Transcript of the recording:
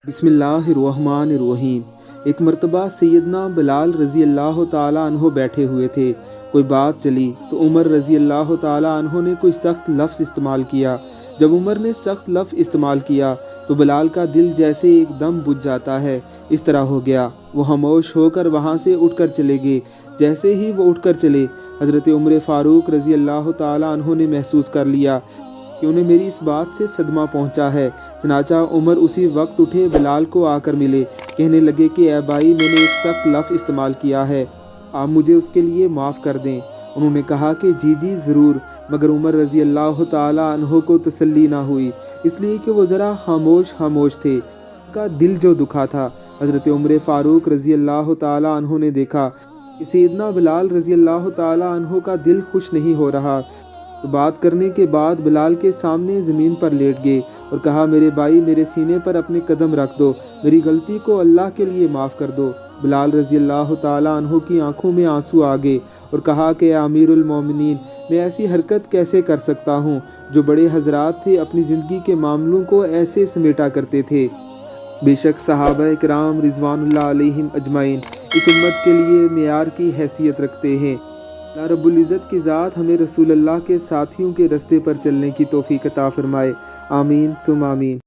बिस्मिल्लाहिर्रहमानिर्रहीम। एक मर्तबा सैयदना बिलाल रज़ी अल्लाह ताला अन्हो बैठे हुए थे। कोई बात चली तो उमर रज़ी अल्लाह ताला अन्हो ने कोई सख्त लफ्ज़ इस्तेमाल किया। जब उमर ने सख्त लफ्ज़ इस्तेमाल किया तो बिलाल का दिल जैसे एकदम बुझ जाता है, इस तरह हो गया। वो खामोश होकर वहाँ से उठकर चले गए। जैसे ही वो उठकर चले, हज़रत उमर फ़ारूक रज़ी अल्लाह ताला अन्हो ने महसूस कर लिया कि उन्हें मेरी इस बात से सदमा पहुंचा है। चनाचा उमर उसी वक्त उठे, बिलाल को आकर मिले। कहने लगे कि ए भाई, मैंने एक सख्त लफ्ज़ इस्तेमाल किया है, आप मुझे उसके लिए माफ़ कर दें। उन्होंने कहा कि जी जी ज़रूर, मगर उमर रज़ी अल्लाह ताला अन्हो को तसल्ली ना हुई, इसलिए कि वो ज़रा खामोश थे। उनका दिल जो दुखा था। हज़रत उमर फ़ारूक रज़ी अल्लाह ताला अन्हो ने देखा कि सैयदना बिलाल रज़ी अल्लाह ताला अन्हो का दिल खुश नहीं हो रहा, तो बात करने के बाद बिलाल के सामने ज़मीन पर लेट गए और कहा, मेरे भाई, मेरे सीने पर अपने कदम रख दो, मेरी गलती को अल्लाह के लिए माफ़ कर दो। बिलाल रज़ी अल्लाह ताला अन्हो की आंखों में आंसू आ गए और कहा कि अमीरुल मोमिनीन, मैं ऐसी हरकत कैसे कर सकता हूँ। जो बड़े हजरात थे अपनी ज़िंदगी के मामलों को ऐसे समेटा करते थे। बेशक सहाबा इकराम रिज़वानुल्लाह अलैहिम अजमाइन इस उम्मत के लिए मेयार की हैसियत रखते हैं। अल्लाह रब्बुल इज़्ज़त की ज़ात हमें रसूलुल्लाह के साथियों के रास्ते पर चलने की तौफ़ीक़ अता फ़रमाए। आमीन सुम आमीन।